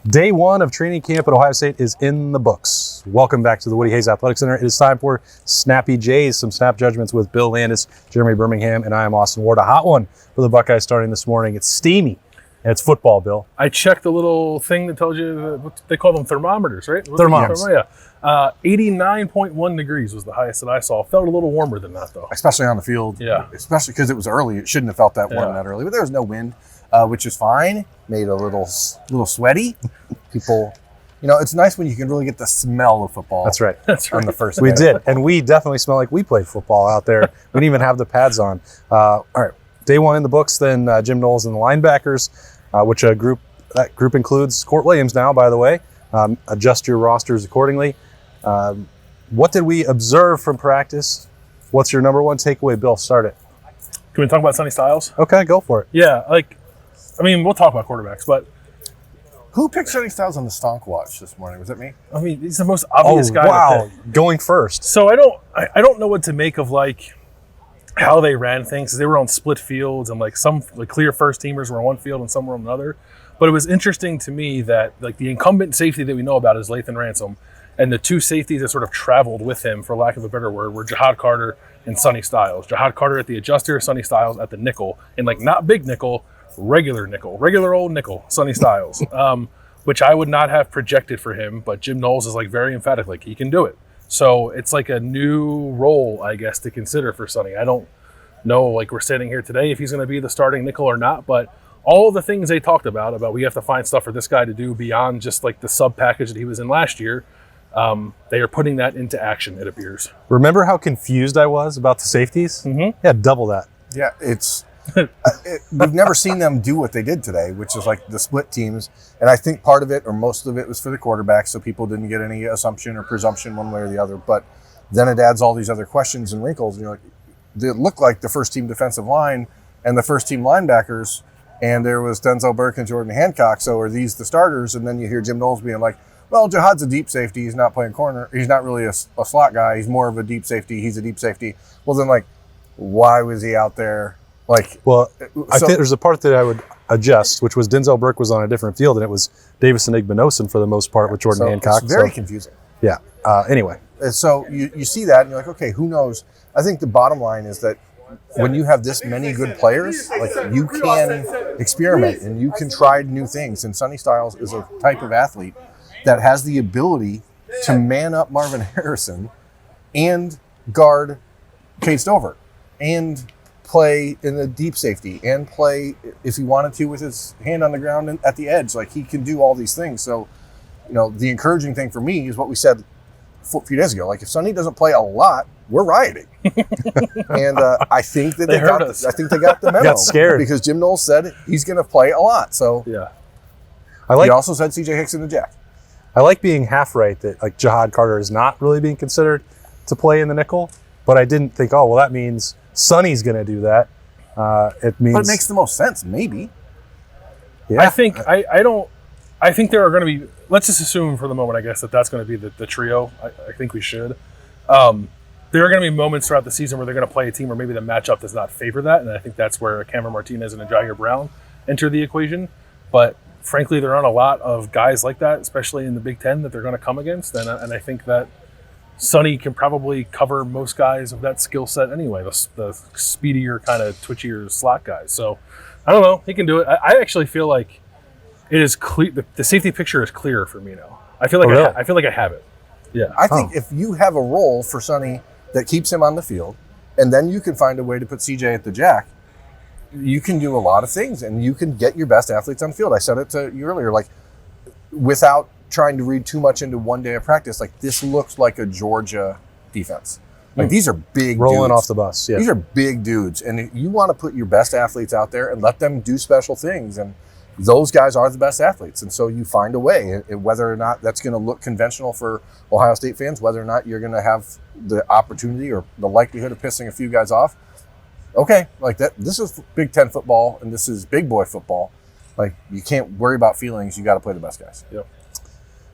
Day one of training camp at Ohio State is in the books. Welcome back to the Woody Hayes Athletic Center. It is time for Snappy Jays, some snap judgments with Bill Landis, Jeremy Birmingham, and I am Austin Ward. A hot one for the Buckeyes starting this morning. It's steamy, and it's football, Bill. I checked the little thing that tells you, what they call them thermometers, right? Thermometers. Yeah. 89.1 degrees was the highest that I saw. Felt a little warmer than that, though. Especially on the field. Yeah. Especially because it was early. It shouldn't have felt that warm that early. But there was no wind, which is fine. Made a little sweaty. People, it's nice when you can really get the smell of football. That's right. On the first We did, and we definitely smell like we played football out there. We didn't even have the pads on. All right, day one in the books, then Jim Knowles and the linebackers, which that group includes Court Williams now, by the way. Adjust your rosters accordingly. What did we observe from practice? What's your number one takeaway, Bill? Start it. Can we talk about Sonny Styles? Okay, go for it. Yeah, we'll talk about quarterbacks, but who picked Sonny Styles on the Stonk Watch this morning? Was it me? He's the most obvious guy. Wow, going first. So I don't know what to make of how they ran things. They were on split fields, and some clear first teamers were on one field and some were on another. But it was interesting to me that the incumbent safety that we know about is Lathan Ransom, and the two safeties that sort of traveled with him, for lack of a better word, were Jihad Carter and Sonny Styles. Jihad Carter at the adjuster, Sonny Styles at the nickel, and not big nickel, regular old nickel, Sonny Styles, which I would not have projected for him, but Jim Knowles is very emphatic, he can do it. So it's a new role, I guess, to consider for Sonny. I don't know, we're standing here today, if he's going to be the starting nickel or not, but all the things they talked about we have to find stuff for this guy to do beyond just the sub package that he was in last year. They are putting that into action, it appears. Remember how confused I was about the safeties? Mm-hmm. Yeah, double that. Yeah, we've never seen them do what they did today, which is the split teams. And I think part of it, or most of it, was for the quarterback, so people didn't get any assumption or presumption one way or the other. But then it adds all these other questions and wrinkles. And you're they look like the first team defensive line and the first team linebackers, and there was Denzel Burke and Jordan Hancock. So are these the starters? And then you hear Jim Knowles being well, Jihad's a deep safety. He's not playing corner. He's not really a slot guy. He's more of a deep safety. He's a deep safety. Well, then, why was he out there? I think there's a part that I would adjust, which was Denzel Burke was on a different field, and it was Davis and Igbinosun for the most part with Jordan Hancock. It's very confusing. Yeah. Anyway. And so you see that, and you're okay, who knows? I think the bottom line is that when you have this many good players, you can experiment and you can try new things. And Sonny Styles is a type of athlete that has the ability to man up Marvin Harrison and guard Cade Stover and play in the deep safety and play, if he wanted to, with his hand on the ground and at the edge. He can do all these things. So, the encouraging thing for me is what we said a few days ago. If Sonny doesn't play a lot, we're rioting. And I think that they got the memo. Got scared. Because Jim Knowles said he's going to play a lot. So yeah. He also said C.J. Hicks in the jack. I like being half right that Jihad Carter is not really being considered to play in the nickel, but I didn't think, that means Sonny's going to do that. It means, but it makes the most sense, maybe. Yeah. I think I think there are going to be. Let's just assume for the moment, I guess, that's going to be the trio. I think we should. There are going to be moments throughout the season where they're going to play a team where maybe the matchup does not favor that, and I think that's where Cameron Martinez and Jair Brown enter the equation. But frankly, there aren't a lot of guys like that, especially in the Big Ten, that they're going to come against, and I think that Sonny can probably cover most guys of that skill set anyway, the speedier, kind of twitchier slot guys. So, I don't know. He can do it. I actually feel like it is clear. The safety picture is clearer for me now. I feel like I feel like I have it. Yeah. I think if you have a role for Sonny that keeps him on the field, and then you can find a way to put CJ at the jack, you can do a lot of things, and you can get your best athletes on the field. I said it to you earlier, without trying to read too much into one day of practice, this looks like a Georgia defense. These are big rolling dudes. off the bus. Yeah. These are big dudes, and you want to put your best athletes out there and let them do special things, and those guys are the best athletes. And so you find a way, whether or not that's going to look conventional for Ohio State fans, whether or not you're going to have the opportunity or the likelihood of pissing a few guys off. Okay, that. This is Big Ten football, and this is big boy football. You can't worry about feelings. You got to play the best guys. Yep.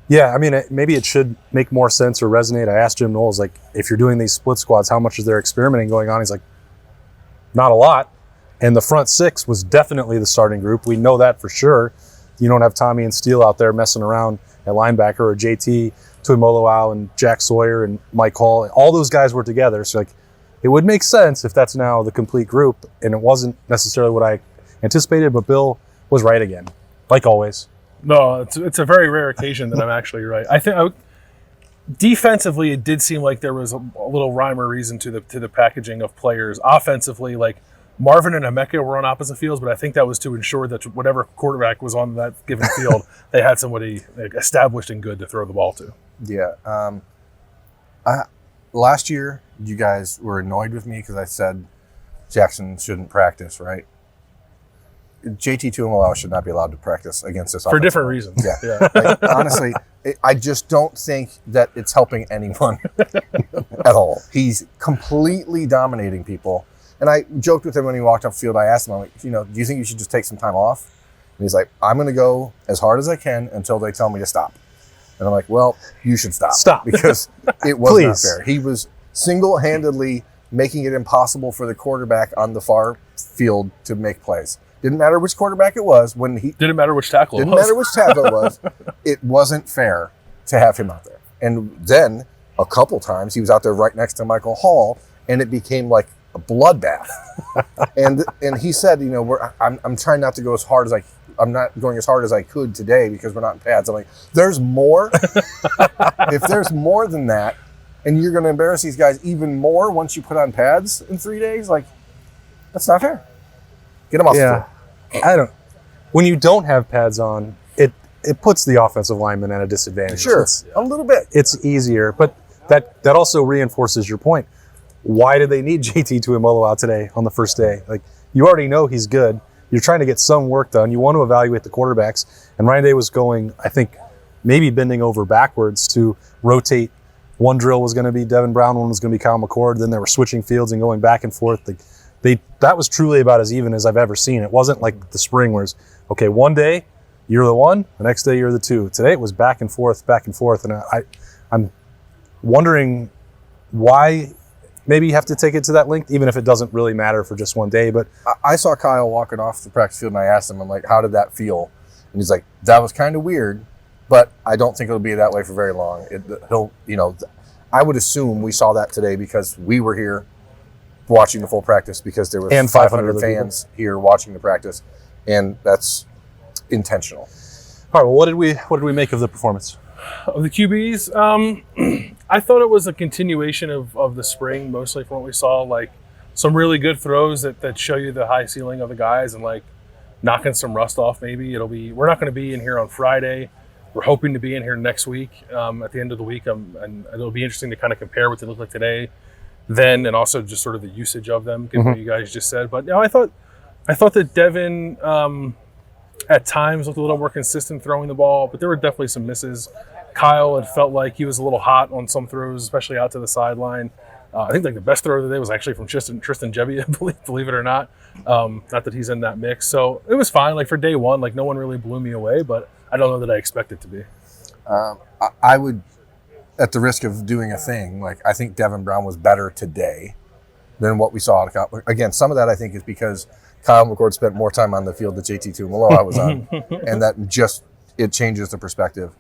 Yeah, maybe it should make more sense or resonate. I asked Jim Knowles, if you're doing these split squads, how much is there experimenting going on? He's like, not a lot. And the front six was definitely the starting group. We know that for sure. you don't have Tommy and Steele out there messing around at linebacker, or JT, Tuimoloau, and Jack Sawyer and Mike Hall. All those guys were together. So like, it would make sense if that's now the complete group, and it wasn't necessarily what I anticipated, but Bill was right again, like always. No, it's a very rare occasion that I'm actually right. I think defensively, it did seem like there was a little rhyme or reason to the packaging of players. Offensively, like Marvin and Emeka were on opposite fields, but I think that was to ensure that whatever quarterback was on that given field, they had somebody established and good to throw the ball to. Yeah. Last year, you guys were annoyed with me because I said Jackson shouldn't practice, right? JT Tuimoloau should not be allowed to practice against this for different reasons. Yeah. Like, honestly, I just don't think that it's helping anyone at all. He's completely dominating people. And I joked with him when he walked off the field. I asked him, I'm like, do you think you should just take some time off? And he's like, I'm going to go as hard as I can until they tell me to stop. And I'm like, well, you should stop. Stop. Because it was not fair. He was single-handedly making it impossible for the quarterback on the far field to make plays. Didn't matter which quarterback it was. Didn't matter which tackle it was. Didn't matter which tackle it was. It wasn't fair to have him out there. And then a couple times he was out there right next to Michael Hall, and it became like a bloodbath. and he said, I'm trying not to go as hard as I'm not going as hard as I could today because we're not in pads. I'm like, there's more. If there's more than that, and you're going to embarrass these guys even more once you put on pads in 3 days, like, that's not fair. Get them off the floor. When you don't have pads on, it puts the offensive lineman at a disadvantage. Sure, a little bit. It's easier, but that also reinforces your point. Why did they need JT Tuimoloau out today on the first day? Like, you already know he's good. You're trying to get some work done. You want to evaluate the quarterbacks. And Ryan Day was going, I think, maybe bending over backwards to rotate. One drill was going to be Devin Brown, one was going to be Kyle McCord. Then they were switching fields and going back and forth. That was truly about as even as I've ever seen. It wasn't like the spring where it's, okay, one day you're the one, the next day you're the two. Today it was back and forth. And I'm wondering why maybe you have to take it to that length, even if it doesn't really matter for just one day. But I saw Kyle walking off the practice field, and I asked him, I'm like, how did that feel? And he's like, that was kind of weird, but I don't think it'll be that way for very long. I would assume we saw that today because we were here watching the full practice, because there was 500 fans here watching the practice, and that's intentional. All right. Well, what did we make of the performance of the QBs? I thought it was a continuation of the spring, mostly from what we saw. Like some really good throws that show you the high ceiling of the guys, and like knocking some rust off. Maybe we're not going to be in here on Friday. We're hoping to be in here next week at the end of the week, and it'll be interesting to kind of compare what they look like today, then, and also just sort of the usage of them, given what you guys just said. But I thought that Devin at times looked a little more consistent throwing the ball, but there were definitely some misses. Kyle, it felt like he was a little hot on some throws, especially out to the sideline. I think like the best throw of the day was actually from Tristan Gebbia, believe it or not. Not that he's in that mix. So it was fine. Like for day one, like no one really blew me away, but I don't know that I expect it to be. I would, at the risk of doing a thing, like I think Devin Brown was better today than what we saw. Again, some of that I think is because Kyle McCord spent more time on the field that JT Tuimoloau was on, and that it changes the perspective.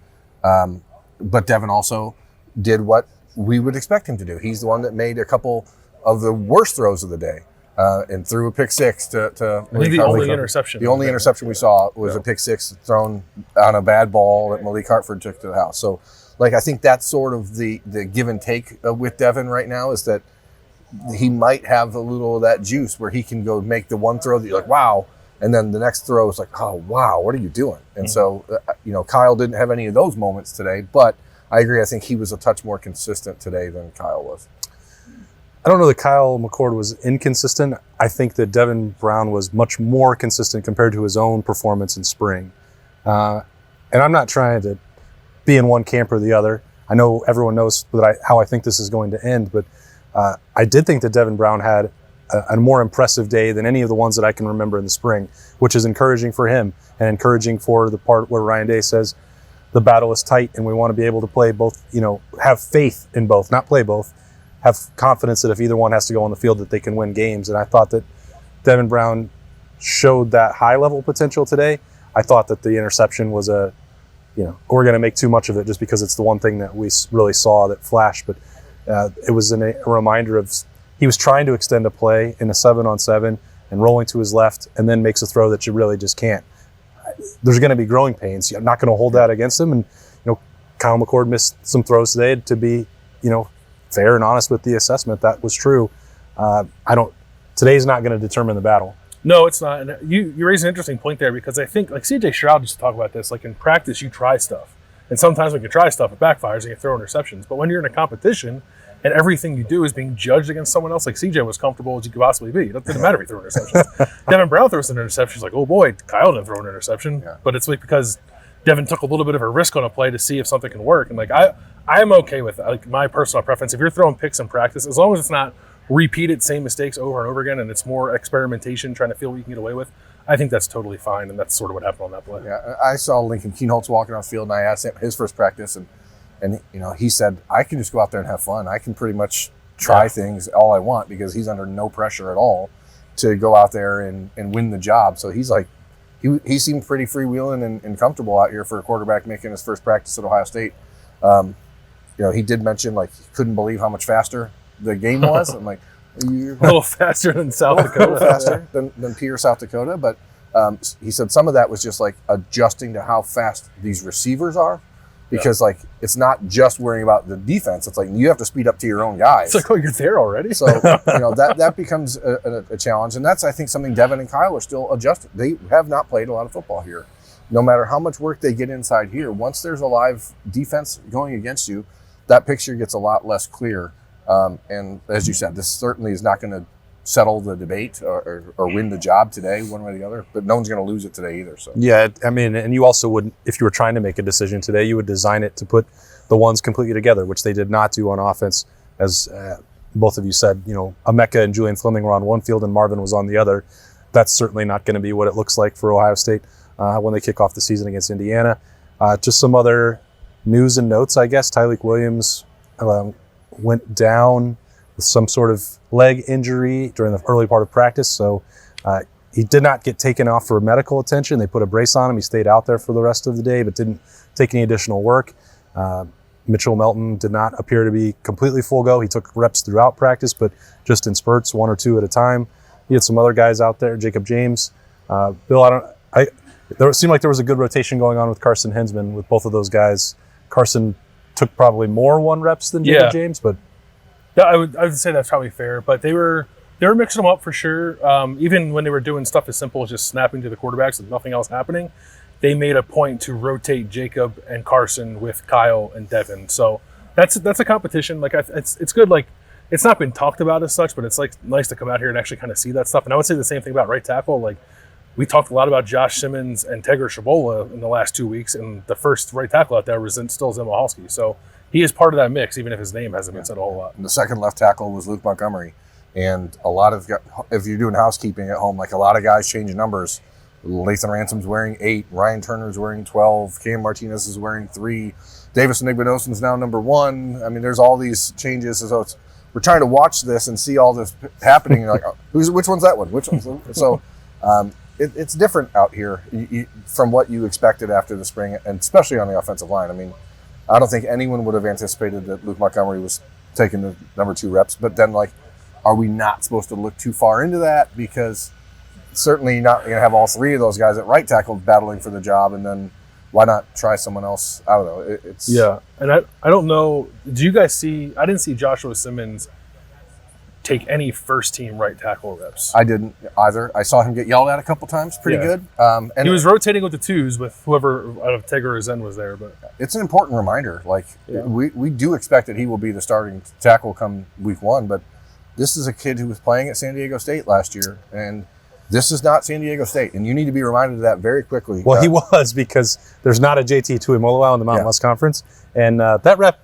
But Devin also did what we would expect him to do. He's the one that made a couple of the worst throws of the day and threw a pick six to I think the only interception. The only interception we saw was a pick six thrown on a bad ball that Malik Hartford took to the house. So, like, I think that's sort of the give and take with Devin right now, is that he might have a little of that juice where he can go make the one throw that you're like, wow, and then the next throw is like, oh, wow, what are you doing? And so, Kyle didn't have any of those moments today, but I agree. I think he was a touch more consistent today than Kyle was. I don't know that Kyle McCord was inconsistent. I think that Devin Brown was much more consistent compared to his own performance in spring. And I'm not trying to be in one camp or the other. I know everyone knows how I think this is going to end, but I did think that Devin Brown had a more impressive day than any of the ones that I can remember in the spring, which is encouraging for him and encouraging for the part where Ryan Day says the battle is tight and we want to be able to play both, have faith in both, not play both, have confidence that if either one has to go on the field that they can win games. And I thought that Devin Brown showed that high level potential today. I thought that the interception was we're going to make too much of it just because it's the one thing that we really saw that flashed. But it was a reminder of he was trying to extend a play in a 7-on-7 and rolling to his left, and then makes a throw that you really just can't. There's going to be growing pains. I'm not going to hold that against him. And Kyle McCord missed some throws today. To be fair and honest with the assessment, that was true. Today's not going to determine the battle. No, it's not. And you raise an interesting point there, because I think, like CJ Stroud used to talk about this, like in practice you try stuff. And sometimes when you try stuff, it backfires and you throw interceptions. But when you're in a competition and everything you do is being judged against someone else, like CJ was comfortable as you could possibly be. It doesn't matter if he threw interceptions. Devin Brown throws an interception. He's like, oh boy, Kyle didn't throw an interception. Yeah. But it's like because Devin took a little bit of a risk on a play to see if something can work. And like I'm okay with that. Like my personal preference, if you're throwing picks in practice, as long as it's not repeated same mistakes over and over again and it's more experimentation, trying to feel what you can get away with, I think that's totally fine, and that's sort of what happened on that play. Yeah, I saw Lincoln Keenholz walking off the field, and I asked him his first practice, and he said, I can just go out there and have fun. I can pretty much try things all I want because he's under no pressure at all to go out there and win the job. So he's like, he seemed pretty freewheeling and comfortable out here for a quarterback making his first practice at Ohio State. He did mention like he couldn't believe how much faster the game was. I'm like, a little faster than South Dakota. A little faster than Pierre, South Dakota. But he said some of that was just like adjusting to how fast these receivers are. Because like it's not just worrying about the defense. It's like you have to speed up to your own guys. It's like, oh, you're there already. So that becomes a challenge, and that's I think something Devin and Kyle are still adjusting. They have not played a lot of football here. No matter how much work they get inside here, once there's a live defense going against you, that picture gets a lot less clear. And as you said, this certainly is not going to settle the debate or win the job today, one way or the other. But no one's going to lose it today either. So yeah, I mean, and you also would, if you were trying to make a decision today, you would design it to put the ones completely together, which they did not do on offense. As both of you said, Emeka and Julian Fleming were on one field and Marvin was on the other. That's certainly not going to be what it looks like for Ohio State when they kick off the season against Indiana. Just some other news and notes, I guess. Tyleik Williams went down with some sort of leg injury during the early part of practice. So he did not get taken off for medical attention. They put a brace on him. He stayed out there for the rest of the day, but didn't take any additional work. Mitchell Melton did not appear to be completely full go. He took reps throughout practice, but just in spurts, one or two at a time. He had some other guys out there, Jacob James. Bill, there seemed like there was a good rotation going on with Carson Hensman with both of those guys. Carson took probably more one reps than Jacob James, but I would say that's probably fair. But they were mixing them up for sure. Even when they were doing stuff as simple as just snapping to the quarterbacks with nothing else happening, they made a point to rotate Jacob and Carson with Kyle and Devin. So that's a competition. Like it's good. Like it's not been talked about as such, but it's like nice to come out here and actually kind of see that stuff. And I would say the same thing about right tackle. Like we talked a lot about Josh Simmons and Tegra Shabola in the last 2 weeks, and the first right tackle out there was still Zimmelhalski. So he is part of that mix, even if his name hasn't been said a whole lot. And the second left tackle was Luke Montgomery. And a lot of, if you're doing housekeeping at home, like a lot of guys change numbers. Lathan Ransom's wearing 8, Ryan Turner's wearing 12, Cam Martinez is wearing 3, Davis Nigbadosin's now number 1. I mean, there's all these changes. So we're trying to watch this and see all this happening. You're like, oh, which one's that one? Which one's so it's different out here from what you expected after the spring, and especially on the offensive line. I mean, I don't think anyone would have anticipated that Luke Montgomery was taking the number 2 reps. But then, like, are we not supposed to look too far into that? Because certainly not going to have all 3 of those guys at right tackle battling for the job, and then why not try someone else? I don't know. And I don't know. Do you guys see? I didn't see Joshua Simmons take any first-team right tackle reps. I didn't either. I saw him get yelled at a couple times. Pretty good. And he was rotating with the 2s with whoever out of Tegra or Zen was there. But it's an important reminder. Like we do expect that he will be the starting tackle come week 1, but this is a kid who was playing at San Diego State last year, and this is not San Diego State, and you need to be reminded of that very quickly. Well, he was, because there's not a JT Tuimoloau in the Mountain West Conference, and that rep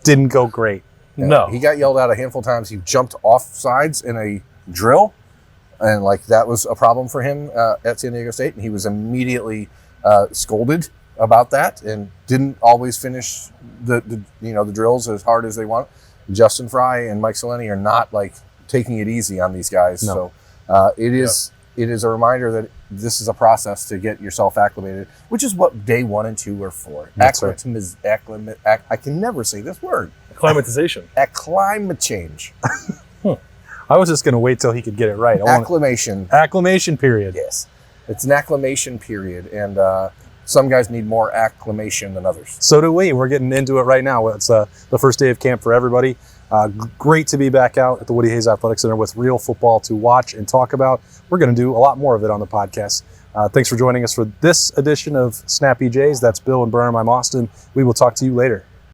didn't go great. No. He got yelled at a handful of times. He jumped off sides in a drill, and like that was a problem for him at San Diego State, and he was immediately scolded about that and didn't always finish the drills as hard as they want. Justin Fry and Mike Seleni are not like taking it easy on these guys. No. So it is a reminder that this is a process to get yourself acclimated, which is what day 1 and 2 are for. That's right. I can never say this word. Acclimatization. Climate change. I was just going to wait till he could get it right. Acclimation. Acclimation period. Yes. It's an acclimation period, and some guys need more acclimation than others. So do we. We're getting into it right now. It's the first day of camp for everybody. Great to be back out at the Woody Hayes Athletic Center with real football to watch and talk about. We're going to do a lot more of it on the podcast. Thanks for joining us for this edition of Snappy Jays. That's Bill and Burnham. I'm Austin. We will talk to you later.